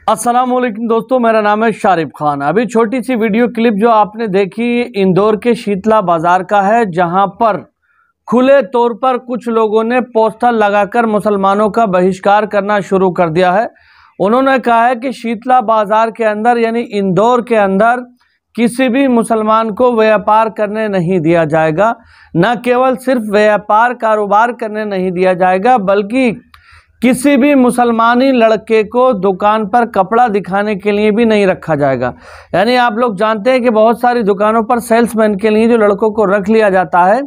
अस्सलाम वालेकुम दोस्तों, मेरा नाम है शारिफ खान। अभी छोटी सी वीडियो क्लिप जो आपने देखी इंदौर के शीतला बाजार का है, जहां पर खुले तौर पर कुछ लोगों ने पोस्टर लगाकर मुसलमानों का बहिष्कार करना शुरू कर दिया है। उन्होंने कहा है कि शीतला बाजार के अंदर यानी इंदौर के अंदर किसी भी मुसलमान को व्यापार करने नहीं दिया जाएगा। न केवल सिर्फ व्यापार कारोबार करने नहीं दिया जाएगा, बल्कि किसी भी मुसलमानी लड़के को दुकान पर कपड़ा दिखाने के लिए भी नहीं रखा जाएगा। यानी आप लोग जानते हैं कि बहुत सारी दुकानों पर सेल्समैन के लिए जो लड़कों को रख लिया जाता है,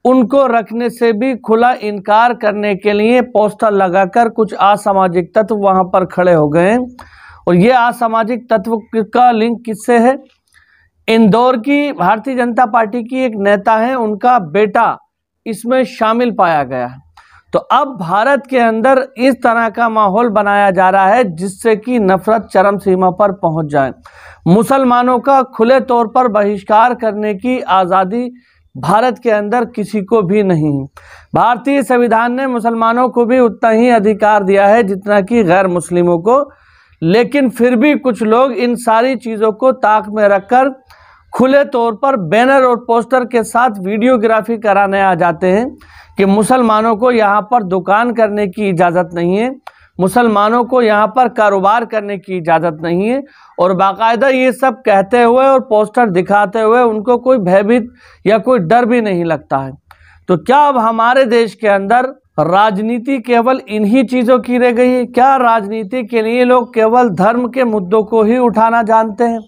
उनको रखने से भी खुला इनकार करने के लिए पोस्टर लगाकर कुछ असामाजिक तत्व वहां पर खड़े हो गए हैं। और ये असामाजिक तत्व का लिंक किससे है? इंदौर की भारतीय जनता पार्टी की एक नेता है, उनका बेटा इसमें शामिल पाया गया है। तो अब भारत के अंदर इस तरह का माहौल बनाया जा रहा है जिससे कि नफरत चरम सीमा पर पहुंच जाए। मुसलमानों का खुले तौर पर बहिष्कार करने की आज़ादी भारत के अंदर किसी को भी नहीं है। भारतीय संविधान ने मुसलमानों को भी उतना ही अधिकार दिया है जितना कि गैर मुस्लिमों को, लेकिन फिर भी कुछ लोग इन सारी चीज़ों को ताक में रखकर खुले तौर पर बैनर और पोस्टर के साथ वीडियोग्राफी कराने आ जाते हैं कि मुसलमानों को यहाँ पर दुकान करने की इजाज़त नहीं है, मुसलमानों को यहाँ पर कारोबार करने की इजाज़त नहीं है। और बाकायदा ये सब कहते हुए और पोस्टर दिखाते हुए उनको कोई भयभीत या कोई डर भी नहीं लगता है। तो क्या अब हमारे देश के अंदर राजनीति केवल इन्हीं चीज़ों की रह गई है? क्या राजनीति के लिए लोग केवल धर्म के मुद्दों को ही उठाना जानते हैं?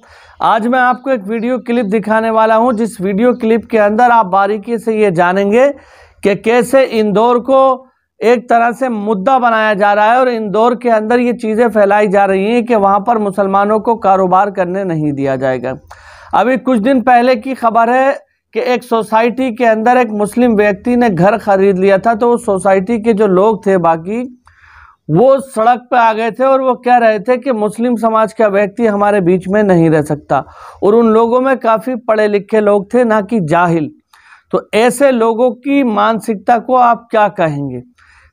आज मैं आपको एक वीडियो क्लिप दिखाने वाला हूं, जिस वीडियो क्लिप के अंदर आप बारीकी से ये जानेंगे कि कैसे इंदौर को एक तरह से मुद्दा बनाया जा रहा है और इंदौर के अंदर ये चीज़ें फैलाई जा रही हैं कि वहाँ पर मुसलमानों को कारोबार करने नहीं दिया जाएगा। अभी कुछ दिन पहले की खबर है कि एक सोसाइटी के अंदर एक मुस्लिम व्यक्ति ने घर खरीद लिया था, तो उस सोसाइटी के जो लोग थे बाकी वो सड़क पे आ गए थे और वो कह रहे थे कि मुस्लिम समाज का व्यक्ति हमारे बीच में नहीं रह सकता। और उन लोगों में काफ़ी पढ़े लिखे लोग थे, ना कि जाहिल। तो ऐसे लोगों की मानसिकता को आप क्या कहेंगे?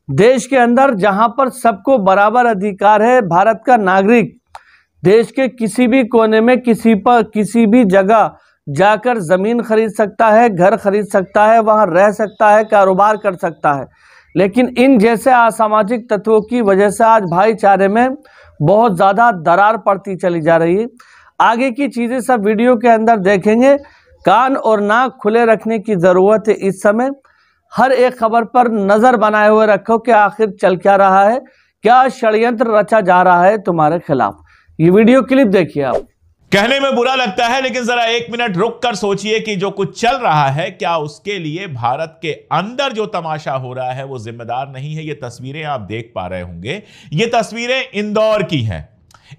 देश के अंदर जहां पर सबको बराबर अधिकार है, भारत का नागरिक देश के किसी भी कोने में किसी भी जगह जाकर ज़मीन खरीद सकता है, घर खरीद सकता है, वहां रह सकता है, कारोबार कर सकता है। लेकिन इन जैसे असामाजिक तत्वों की वजह से आज भाईचारे में बहुत ज़्यादा दरार पड़ती चली जा रही है। आगे की चीज़ें सब वीडियो के अंदर देखेंगे। कान और नाक खुले रखने की ज़रूरत है। इस समय हर एक खबर पर नज़र बनाए हुए रखो कि आखिर चल क्या रहा है, क्या षड्यंत्र रचा जा रहा है तुम्हारे खिलाफ। ये वीडियो क्लिप देखिए आप। कहने में बुरा लगता है, लेकिन जरा एक मिनट रुक कर सोचिए कि जो कुछ चल रहा है, क्या उसके लिए भारत के अंदर जो तमाशा हो रहा है वो जिम्मेदार नहीं है? ये तस्वीरें आप देख पा रहे होंगे, ये तस्वीरें इंदौर की हैं।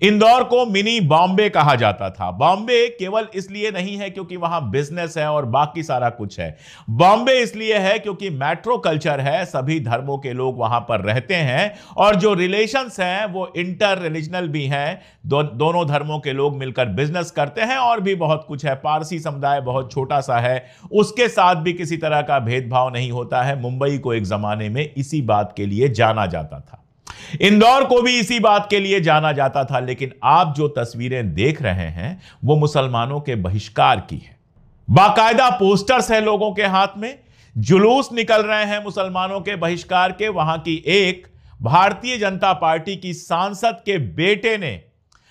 इंदौर को मिनी बॉम्बे कहा जाता था। बॉम्बे केवल इसलिए नहीं है क्योंकि वहां बिजनेस है और बाकी सारा कुछ है। बॉम्बे इसलिए है क्योंकि मेट्रो कल्चर है, सभी धर्मों के लोग वहां पर रहते हैं और जो रिलेशंस हैं वो इंटर रिलीजनल भी हैं। दोनों धर्मों के लोग मिलकर बिजनेस करते हैं और भी बहुत कुछ है। पारसी समुदाय बहुत छोटा सा है, उसके साथ भी किसी तरह का भेदभाव नहीं होता है। मुंबई को एक जमाने में इसी बात के लिए जाना जाता था, इंदौर को भी इसी बात के लिए जाना जाता था। लेकिन आप जो तस्वीरें देख रहे हैं वो मुसलमानों के बहिष्कार की है। बाकायदा पोस्टर्स हैं लोगों के हाथ में, जुलूस निकल रहे हैं मुसलमानों के बहिष्कार के। वहां की एक भारतीय जनता पार्टी की सांसद के बेटे ने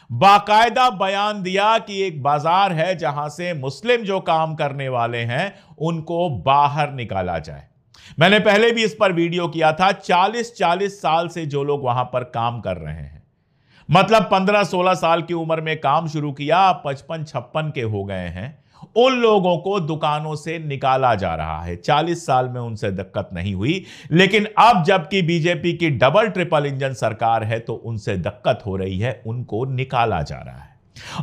बाकायदा बयान दिया कि एक बाजार है जहां से मुस्लिम जो काम करने वाले हैं उनको बाहर निकाला जाए। मैंने पहले भी इस पर वीडियो किया था। 40 साल से जो लोग वहां पर काम कर रहे हैं, मतलब 15-16 साल की उम्र में काम शुरू किया, 55-56 के हो गए हैं, उन लोगों को दुकानों से निकाला जा रहा है। 40 साल में उनसे दिक्कत नहीं हुई, लेकिन अब जबकि बीजेपी की डबल ट्रिपल इंजन सरकार है तो उनसे दिक्कत हो रही है, उनको निकाला जा रहा है।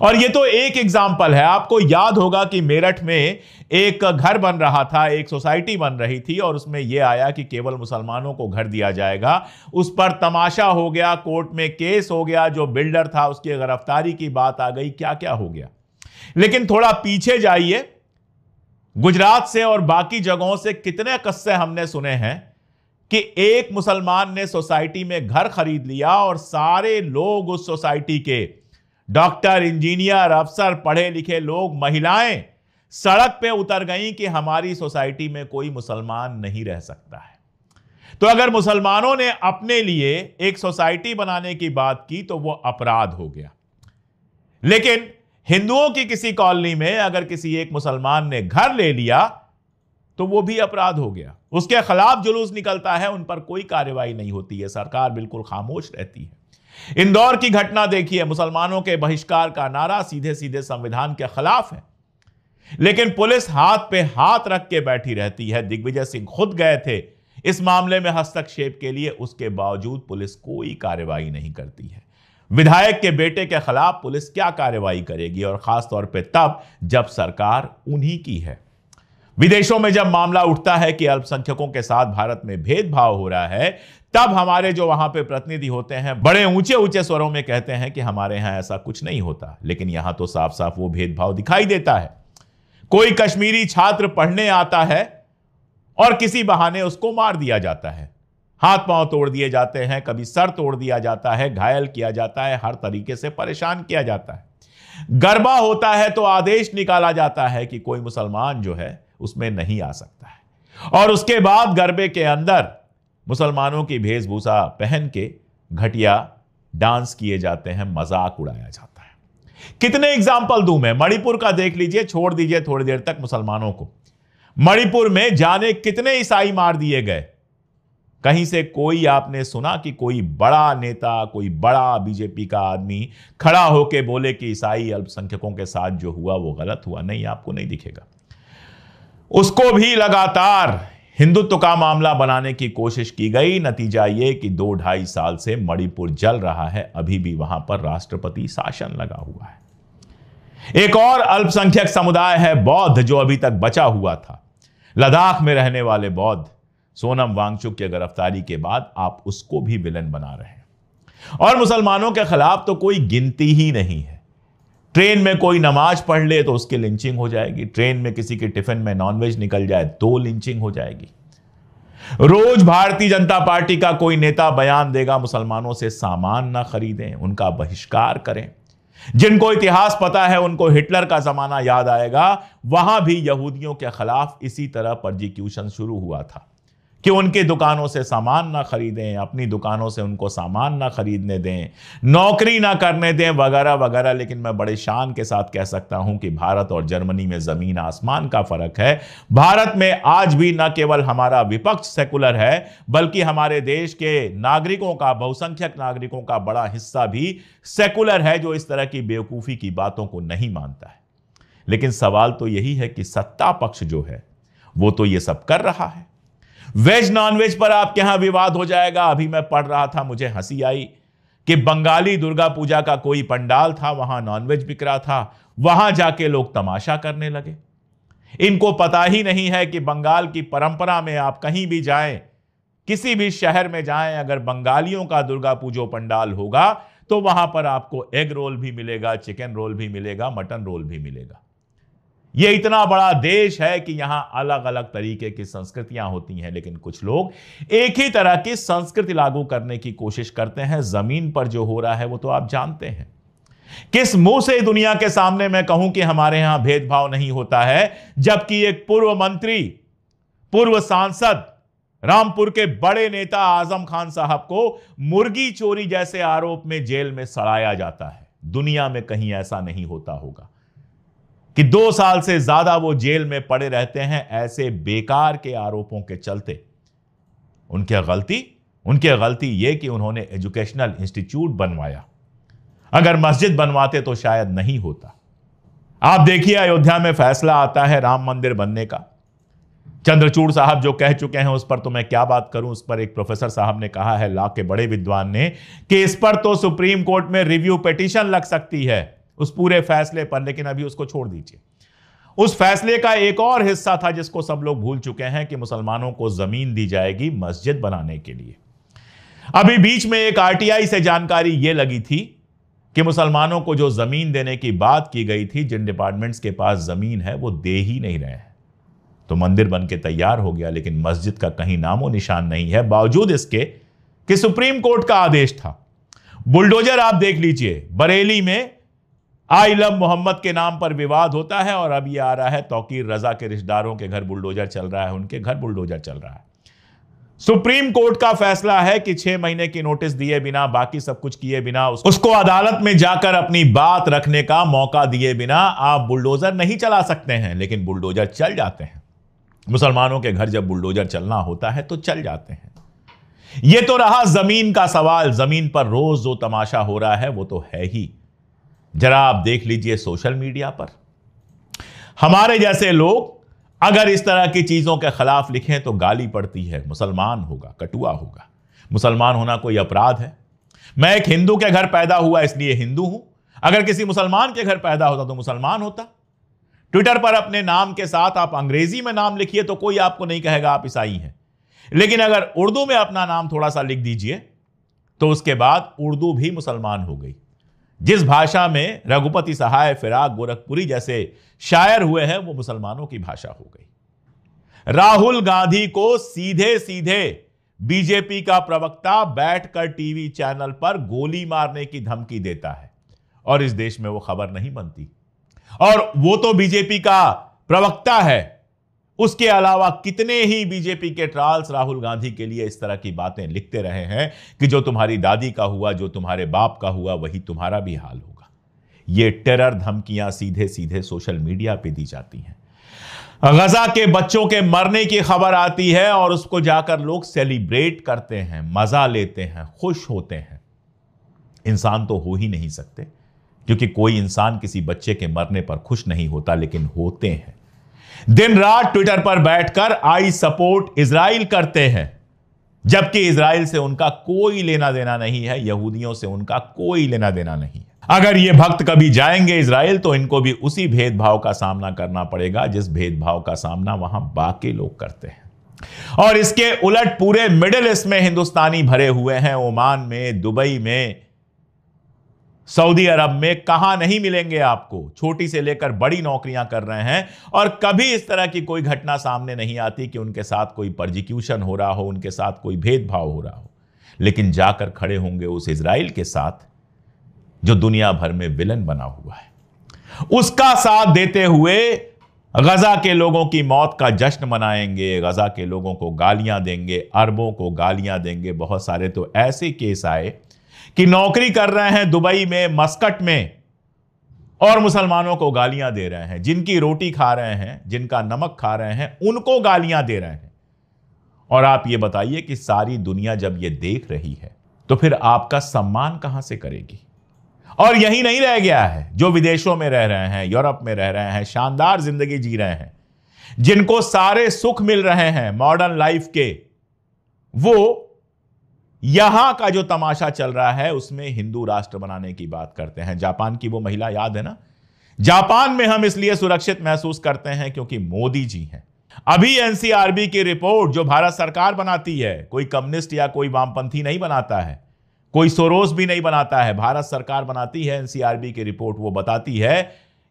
और ये तो एक एग्जाम्पल है। आपको याद होगा कि मेरठ में एक घर बन रहा था, एक सोसाइटी बन रही थी और उसमें यह आया कि केवल मुसलमानों को घर दिया जाएगा। उस पर तमाशा हो गया, कोर्ट में केस हो गया, जो बिल्डर था उसकी गिरफ्तारी की बात आ गई, क्या क्या हो गया। लेकिन थोड़ा पीछे जाइए, गुजरात से और बाकी जगहों से कितने किस्से हमने सुने हैं कि एक मुसलमान ने सोसाइटी में घर खरीद लिया और सारे लोग उस सोसाइटी के डॉक्टर, इंजीनियर, अफसर, पढ़े लिखे लोग, महिलाएं सड़क पे उतर गई कि हमारी सोसाइटी में कोई मुसलमान नहीं रह सकता है। तो अगर मुसलमानों ने अपने लिए एक सोसाइटी बनाने की बात की तो वो अपराध हो गया। लेकिन हिंदुओं की किसी कॉलोनी में अगर किसी एक मुसलमान ने घर ले लिया तो वो भी अपराध हो गया। उसके खिलाफ जुलूस निकलता है, उन पर कोई कार्रवाई नहीं होती है, सरकार बिल्कुल खामोश रहती है। इंदौर की घटना देखिए, मुसलमानों के बहिष्कार का नारा सीधे सीधे संविधान के खिलाफ है, लेकिन पुलिस हाथ पे हाथ रख के बैठी रहती है। दिग्विजय सिंह खुद गए थे इस मामले में हस्तक्षेप के लिए, उसके बावजूद पुलिस कोई कार्रवाई नहीं करती है। विधायक के बेटे के खिलाफ पुलिस क्या कार्रवाई करेगी, और खासतौर पे तब जब सरकार उन्हीं की है। विदेशों में जब मामला उठता है कि अल्पसंख्यकों के साथ भारत में भेदभाव हो रहा है, तब हमारे जो वहां पे प्रतिनिधि होते हैं बड़े ऊंचे ऊंचे स्वरों में कहते हैं कि हमारे यहां ऐसा कुछ नहीं होता। लेकिन यहां तो साफ साफ वो भेदभाव दिखाई देता है। कोई कश्मीरी छात्र पढ़ने आता है और किसी बहाने उसको मार दिया जाता है, हाथ पांव तोड़ दिए जाते हैं, कभी सर तोड़ दिया जाता है, घायल किया जाता है, हर तरीके से परेशान किया जाता है। गरबा होता है तो आदेश निकाला जाता है कि कोई मुसलमान जो है उसमें नहीं आ सकता है, और उसके बाद गरबे के अंदर मुसलमानों की वेशभूषा पहन के घटिया डांस किए जाते हैं, मजाक उड़ाया जाता है। कितने एग्जाम्पल दूं मैं, मणिपुर का देख लीजिए, छोड़ दीजिए थोड़ी देर तक मुसलमानों को। मणिपुर में जाने कितने ईसाई मार दिए गए। कहीं से कोई आपने सुना कि कोई बड़ा नेता, कोई बड़ा बीजेपी का आदमी खड़ा होकर बोले कि ईसाई अल्पसंख्यकों के साथ जो हुआ वो गलत हुआ? नहीं, आपको नहीं दिखेगा। उसको भी लगातार हिंदुत्व का मामला बनाने की कोशिश की गई। नतीजा यह कि 2-2.5 साल से मणिपुर जल रहा है, अभी भी वहां पर राष्ट्रपति शासन लगा हुआ है। एक और अल्पसंख्यक समुदाय है बौद्ध, जो अभी तक बचा हुआ था। लद्दाख में रहने वाले बौद्ध, सोनम वांगचुक की गिरफ्तारी के बाद आप उसको भी विलन बना रहे हैं। और मुसलमानों के खिलाफ तो कोई गिनती ही नहीं है। ट्रेन में कोई नमाज पढ़ ले तो उसकी लिंचिंग हो जाएगी, ट्रेन में किसी के टिफिन में नॉनवेज निकल जाए तो लिंचिंग हो जाएगी। रोज भारतीय जनता पार्टी का कोई नेता बयान देगा मुसलमानों से सामान ना खरीदें, उनका बहिष्कार करें। जिनको इतिहास पता है उनको हिटलर का जमाना याद आएगा। वहां भी यहूदियों के खिलाफ इसी तरह परसिक्यूशन शुरू हुआ था कि उनकी दुकानों से सामान ना खरीदें, अपनी दुकानों से उनको सामान ना खरीदने दें, नौकरी ना करने दें, वगैरह वगैरह। लेकिन मैं बड़े शान के साथ कह सकता हूं कि भारत और जर्मनी में जमीन आसमान का फर्क है। भारत में आज भी न केवल हमारा विपक्ष सेकुलर है, बल्कि हमारे देश के नागरिकों का, बहुसंख्यक नागरिकों का बड़ा हिस्सा भी सेकुलर है, जो इस तरह की बेवकूफ़ी की बातों को नहीं मानता है। लेकिन सवाल तो यही है कि सत्ता पक्ष जो है वो तो ये सब कर रहा है। वेज नॉनवेज पर आपके यहां विवाद हो जाएगा। अभी मैं पढ़ रहा था, मुझे हंसी आई कि बंगाली दुर्गा पूजा का कोई पंडाल था, वहां नॉनवेज बिक रहा था, वहां जाके लोग तमाशा करने लगे। इनको पता ही नहीं है कि बंगाल की परंपरा में आप कहीं भी जाएं, किसी भी शहर में जाएं, अगर बंगालियों का दुर्गा पूजो पंडाल होगा तो वहां पर आपको एग रोल भी मिलेगा, चिकन रोल भी मिलेगा, मटन रोल भी मिलेगा। यह इतना बड़ा देश है कि यहां अलग अलग तरीके की संस्कृतियां होती हैं, लेकिन कुछ लोग एक ही तरह की संस्कृति लागू करने की कोशिश करते हैं। जमीन पर जो हो रहा है वो तो आप जानते हैं। किस मुंह से दुनिया के सामने मैं कहूं कि हमारे यहां भेदभाव नहीं होता है, जबकि एक पूर्व मंत्री, पूर्व सांसद, रामपुर के बड़े नेता आजम खान साहब को मुर्गी चोरी जैसे आरोप में जेल में सड़ाया जाता है। दुनिया में कहीं ऐसा नहीं होता होगा कि 2 साल से ज्यादा वो जेल में पड़े रहते हैं ऐसे बेकार के आरोपों के चलते। उनकी गलती यह कि उन्होंने एजुकेशनल इंस्टीट्यूट बनवाया। अगर मस्जिद बनवाते तो शायद नहीं होता। आप देखिए, अयोध्या में फैसला आता है राम मंदिर बनने का। चंद्रचूड़ साहब जो कह चुके हैं उस पर तो मैं क्या बात करूं। उस पर एक प्रोफेसर साहब ने कहा है, ला के बड़े विद्वान ने, कि इस पर तो सुप्रीम कोर्ट में रिव्यू पिटीशन लग सकती है उस पूरे फैसले पर, लेकिन अभी उसको छोड़ दीजिए। उस फैसले का एक और हिस्सा था जिसको सब लोग भूल चुके हैं, कि मुसलमानों को जमीन दी जाएगी मस्जिद बनाने के लिए। अभी बीच में एक आरटीआई से जानकारी यह लगी थी कि मुसलमानों को जो जमीन देने की बात की गई थी, जिन डिपार्टमेंट्स के पास जमीन है वो दे ही नहीं रहे हैं। तो मंदिर बन के तैयार हो गया, लेकिन मस्जिद का कहीं नामो निशान नहीं है, बावजूद इसके कि सुप्रीम कोर्ट का आदेश था। बुलडोजर आप देख लीजिए, बरेली में आई लव मोहम्मद के नाम पर विवाद होता है, और अब ये आ रहा है तौकीर रजा के रिश्तेदारों के घर बुलडोजर चल रहा है, उनके घर बुलडोजर चल रहा है। सुप्रीम कोर्ट का फैसला है कि 6 महीने की नोटिस दिए बिना, बाकी सब कुछ किए बिना, उसको अदालत में जाकर अपनी बात रखने का मौका दिए बिना आप बुलडोजर नहीं चला सकते हैं, लेकिन बुलडोजर चल जाते हैं। मुसलमानों के घर जब बुलडोजर चलना होता है तो चल जाते हैं। यह तो रहा जमीन का सवाल। जमीन पर रोज जो तमाशा हो रहा है वो तो है ही। जरा आप देख लीजिए सोशल मीडिया पर हमारे जैसे लोग अगर इस तरह की चीजों के खिलाफ लिखें तो गाली पड़ती है, मुसलमान होगा, कटुआ होगा। मुसलमान होना कोई अपराध है? मैं एक हिंदू के घर पैदा हुआ इसलिए हिंदू हूं, अगर किसी मुसलमान के घर पैदा होता तो मुसलमान होता। ट्विटर पर अपने नाम के साथ आप अंग्रेजी में नाम लिखिए तो कोई आपको नहीं कहेगा आप ईसाई हैं, लेकिन अगर उर्दू में अपना नाम थोड़ा सा लिख दीजिए तो उसके बाद उर्दू भी मुसलमान हो गई। जिस भाषा में रघुपति सहाय, फिराक, गोरखपुरी जैसे शायर हुए हैं वो मुसलमानों की भाषा हो गई। राहुल गांधी को सीधे सीधे बीजेपी का प्रवक्ता बैठकर टीवी चैनल पर गोली मारने की धमकी देता है और इस देश में वो खबर नहीं बनती। और वो तो बीजेपी का प्रवक्ता है, उसके अलावा कितने ही बीजेपी के ट्राल्स राहुल गांधी के लिए इस तरह की बातें लिखते रहे हैं कि जो तुम्हारी दादी का हुआ, जो तुम्हारे बाप का हुआ, वही तुम्हारा भी हाल होगा। ये टेरर धमकियां सीधे सीधे सोशल मीडिया पे दी जाती हैं। गजा के बच्चों के मरने की खबर आती है और उसको जाकर लोग सेलिब्रेट करते हैं, मजा लेते हैं, खुश होते हैं। इंसान तो हो ही नहीं सकते, क्योंकि कोई इंसान किसी बच्चे के मरने पर खुश नहीं होता, लेकिन होते हैं। दिन रात ट्विटर पर बैठकर आई सपोर्ट इजराइल करते हैं, जबकि इजराइल से उनका कोई लेना देना नहीं है, यहूदियों से उनका कोई लेना देना नहीं है। अगर ये भक्त कभी जाएंगे इजराइल तो इनको भी उसी भेदभाव का सामना करना पड़ेगा जिस भेदभाव का सामना वहां बाकी लोग करते हैं। और इसके उलट पूरे मिडिल ईस्ट में हिंदुस्तानी भरे हुए हैं। ओमान में, दुबई में, सऊदी अरब में, कहां नहीं मिलेंगे आपको। छोटी से लेकर बड़ी नौकरियां कर रहे हैं और कभी इस तरह की कोई घटना सामने नहीं आती कि उनके साथ कोई परजिक्यूशन हो रहा हो, उनके साथ कोई भेदभाव हो रहा हो। लेकिन जाकर खड़े होंगे उस इजराइल के साथ जो दुनिया भर में विलन बना हुआ है, उसका साथ देते हुए गजा के लोगों की मौत का जश्न मनाएंगे, गजा के लोगों को गालियां देंगे, अरबों को गालियां देंगे। बहुत सारे तो ऐसे केस आए कि नौकरी कर रहे हैं दुबई में, मस्कट में, और मुसलमानों को गालियां दे रहे हैं। जिनकी रोटी खा रहे हैं, जिनका नमक खा रहे हैं, उनको गालियां दे रहे हैं। और आप ये बताइए कि सारी दुनिया जब ये देख रही है तो फिर आपका सम्मान कहां से करेगी? और यही नहीं रह गया है, जो विदेशों में रह रहे हैं, यूरोप में रह रहे हैं, शानदार जिंदगी जी रहे हैं, जिनको सारे सुख मिल रहे हैं मॉडर्न लाइफ के, वो यहां का जो तमाशा चल रहा है उसमें हिंदू राष्ट्र बनाने की बात करते हैं। जापान की वो महिला याद है ना? जापान में हम इसलिए सुरक्षित महसूस करते हैं क्योंकि मोदी जी हैं। अभी एनसीआरबी की रिपोर्ट जो भारत सरकार बनाती है, कोई कम्युनिस्ट या कोई वामपंथी नहीं बनाता है, कोई सोरोस भी नहीं बनाता है, भारत सरकार बनाती है एनसीआरबी की रिपोर्ट। वो बताती है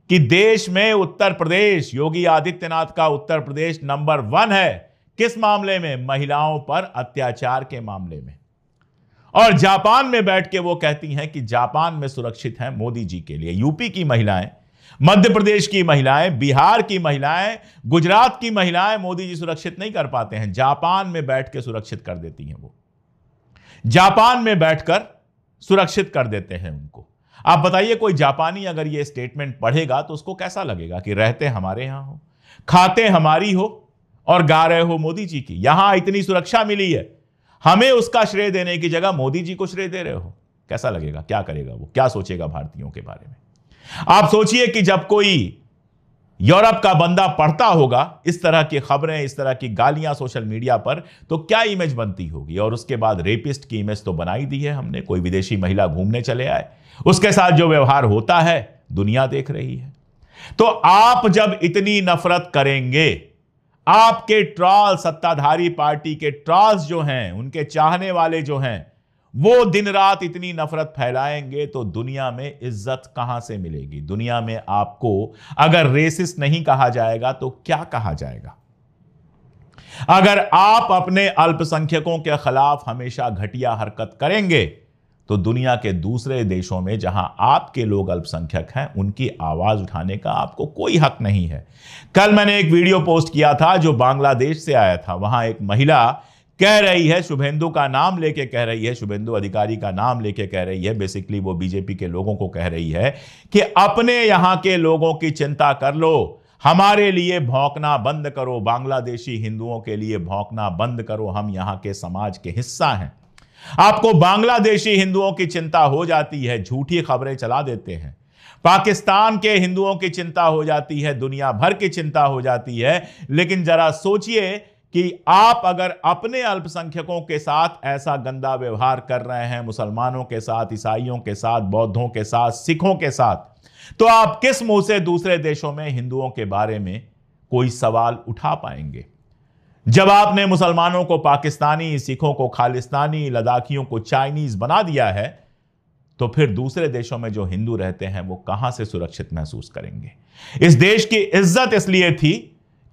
कि देश में उत्तर प्रदेश, योगी आदित्यनाथ का उत्तर प्रदेश नंबर 1 है। किस मामले में? महिलाओं पर अत्याचार के मामले में। और जापान में बैठ के वो कहती हैं कि जापान में सुरक्षित है मोदी जी के लिए। यूपी की महिलाएं, मध्य प्रदेश की महिलाएं, बिहार की महिलाएं, गुजरात की महिलाएं मोदी जी सुरक्षित नहीं कर पाते हैं, जापान में बैठ के सुरक्षित कर देती हैं। वो जापान में बैठकर सुरक्षित कर देते हैं उनको। आप बताइए कोई जापानी अगर ये स्टेटमेंट पढ़ेगा तो उसको कैसा लगेगा कि रहते हमारे यहां हो, खाते हमारी हो और गा रहे हो मोदी जी की। यहां इतनी सुरक्षा मिली है, हमें उसका श्रेय देने की जगह मोदी जी को श्रेय दे रहे हो। कैसा लगेगा? क्या करेगा वो? क्या सोचेगा भारतीयों के बारे में? आप सोचिए कि जब कोई यूरोप का बंदा पढ़ता होगा इस तरह की खबरें, इस तरह की गालियां सोशल मीडिया पर, तो क्या इमेज बनती होगी। और उसके बाद रेपिस्ट की इमेज तो बनाई दी है हमने। कोई विदेशी महिला घूमने चले आए, उसके साथ जो व्यवहार होता है दुनिया देख रही है। तो आप जब इतनी नफरत करेंगे, आपके ट्रॉल, सत्ताधारी पार्टी के ट्रॉल्स जो हैं, उनके चाहने वाले जो हैं, वो दिन रात इतनी नफरत फैलाएंगे तो दुनिया में इज्जत कहां से मिलेगी? दुनिया में आपको अगर रेसिस्ट नहीं कहा जाएगा तो क्या कहा जाएगा? अगर आप अपने अल्पसंख्यकों के खिलाफ हमेशा घटिया हरकत करेंगे तो दुनिया के दूसरे देशों में जहां आपके लोग अल्पसंख्यक हैं उनकी आवाज उठाने का आपको कोई हक नहीं है। कल मैंने एक वीडियो पोस्ट किया था जो बांग्लादेश से आया था। वहां एक महिला कह रही है, शुभेंदु का नाम लेके कह रही है, शुभेंदु अधिकारी का नाम लेके कह रही है, बेसिकली वो बीजेपी के लोगों को कह रही है कि अपने यहां के लोगों की चिंता कर लो, हमारे लिए भौंकना बंद करो, बांग्लादेशी हिंदुओं के लिए भौंकना बंद करो, हम यहां के समाज के हिस्सा हैं। आपको बांग्लादेशी हिंदुओं की चिंता हो जाती है, झूठी खबरें चला देते हैं। पाकिस्तान के हिंदुओं की चिंता हो जाती है, दुनिया भर की चिंता हो जाती है। लेकिन जरा सोचिए कि आप अगर अपने अल्पसंख्यकों के साथ ऐसा गंदा व्यवहार कर रहे हैं, मुसलमानों के साथ, ईसाइयों के साथ, बौद्धों के साथ, सिखों के साथ, तो आप किस मुंह से दूसरे देशों में हिंदुओं के बारे में कोई सवाल उठा पाएंगे? जब आपने मुसलमानों को पाकिस्तानी, सिखों को खालिस्तानी, लद्दाखियों को चाइनीज बना दिया है, तो फिर दूसरे देशों में जो हिंदू रहते हैं वो कहां से सुरक्षित महसूस करेंगे? इस देश की इज्जत इसलिए थी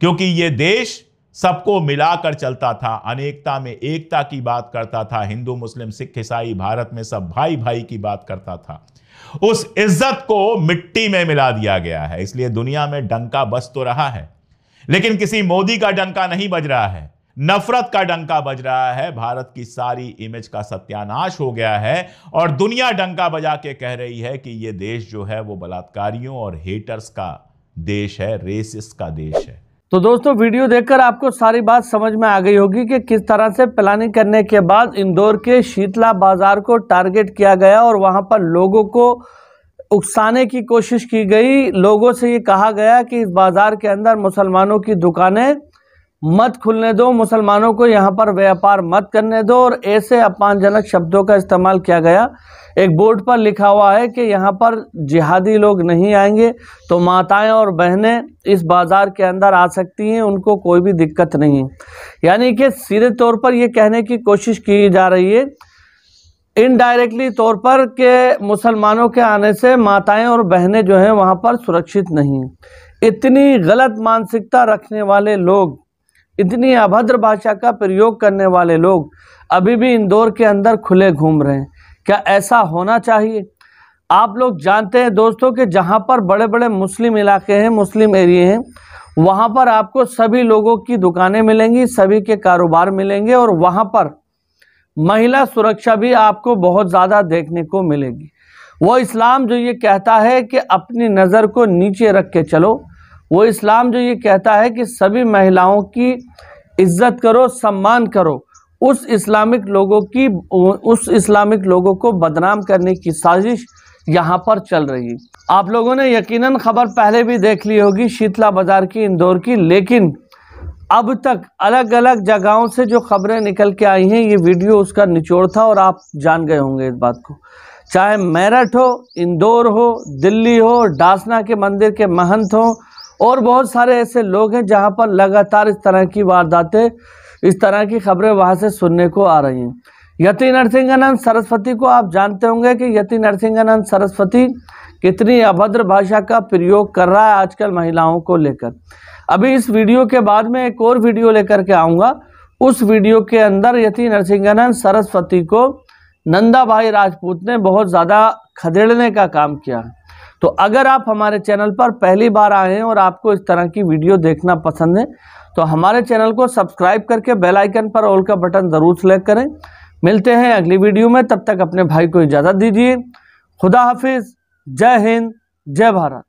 क्योंकि यह देश सबको मिलाकर चलता था, अनेकता में एकता की बात करता था, हिंदू, मुस्लिम, सिख, ईसाई भारत में सब भाई भाई की बात करता था। उस इज्जत को मिट्टी में मिला दिया गया है। इसलिए दुनिया में डंका बज तो रहा है, लेकिन किसी मोदी का डंका नहीं बज रहा है, नफरत का डंका बज रहा है। भारत की सारी इमेज का सत्यानाश हो गया है और दुनिया डंका बजा के कह रही है कि यह देश जो है वो बलात्कारियों और हेटर्स का देश है, रेसिस्ट का देश है। तो दोस्तों, वीडियो देखकर आपको सारी बात समझ में आ गई होगी कि किस तरह से प्लानिंग करने के बाद इंदौर के शीतला बाजार को टारगेट किया गया और वहां पर लोगों को उकसाने की कोशिश की गई। लोगों से ये कहा गया कि इस बाजार के अंदर मुसलमानों की दुकानें मत खुलने दो, मुसलमानों को यहाँ पर व्यापार मत करने दो, और ऐसे अपमानजनक शब्दों का इस्तेमाल किया गया। एक बोर्ड पर लिखा हुआ है कि यहाँ पर जिहादी लोग नहीं आएंगे, तो माताएं और बहनें इस बाजार के अंदर आ सकती हैं, उनको कोई भी दिक्कत नहीं है। यानी कि सीधे तौर पर यह कहने की कोशिश की जा रही है, इनडायरेक्टली तौर पर, कि मुसलमानों के आने से माताएं और बहनें जो हैं वहाँ पर सुरक्षित नहीं। इतनी गलत मानसिकता रखने वाले लोग, इतनी अभद्र भाषा का प्रयोग करने वाले लोग अभी भी इंदौर के अंदर खुले घूम रहे हैं। क्या ऐसा होना चाहिए? आप लोग जानते हैं दोस्तों कि जहाँ पर बड़े बड़े मुस्लिम इलाके हैं, मुस्लिम एरिए हैं, वहाँ पर आपको सभी लोगों की दुकानें मिलेंगी, सभी के कारोबार मिलेंगे, और वहाँ पर महिला सुरक्षा भी आपको बहुत ज़्यादा देखने को मिलेगी। वो इस्लाम जो ये कहता है कि अपनी नज़र को नीचे रख के चलो, वो इस्लाम जो ये कहता है कि सभी महिलाओं की इज्जत करो, सम्मान करो, उस इस्लामिक लोगों को बदनाम करने की साजिश यहाँ पर चल रही है। आप लोगों ने यकीनन खबर पहले भी देख ली होगी शीतला बाजार की, इंदौर की, लेकिन अब तक अलग अलग जगहों से जो खबरें निकल के आई हैं, ये वीडियो उसका निचोड़ था और आप जान गए होंगे इस बात को। चाहे मेरठ हो, इंदौर हो, दिल्ली हो, डासना के मंदिर के महंत हो, और बहुत सारे ऐसे लोग हैं जहां पर लगातार इस तरह की वारदातें, इस तरह की खबरें वहां से सुनने को आ रही हैं। यति नरसिंहानंद सरस्वती को आप जानते होंगे कि यति नरसिंहानंद सरस्वती कितनी अभद्र भाषा का प्रयोग कर रहा है आजकल महिलाओं को लेकर। अभी इस वीडियो के बाद में एक और वीडियो लेकर के आऊँगा। उस वीडियो के अंदर यति नरसिंहानंद सरस्वती को नंदा भाई राजपूत ने बहुत ज़्यादा खदेड़ने का काम किया है। तो अगर आप हमारे चैनल पर पहली बार आए हैं और आपको इस तरह की वीडियो देखना पसंद है, तो हमारे चैनल को सब्सक्राइब करके बेल आइकन पर ऑल का बटन ज़रूर सेलेक्ट करें। मिलते हैं अगली वीडियो में, तब तक अपने भाई को इजाज़त दीजिए। खुदा हाफिज़, जय हिंद, जय भारत।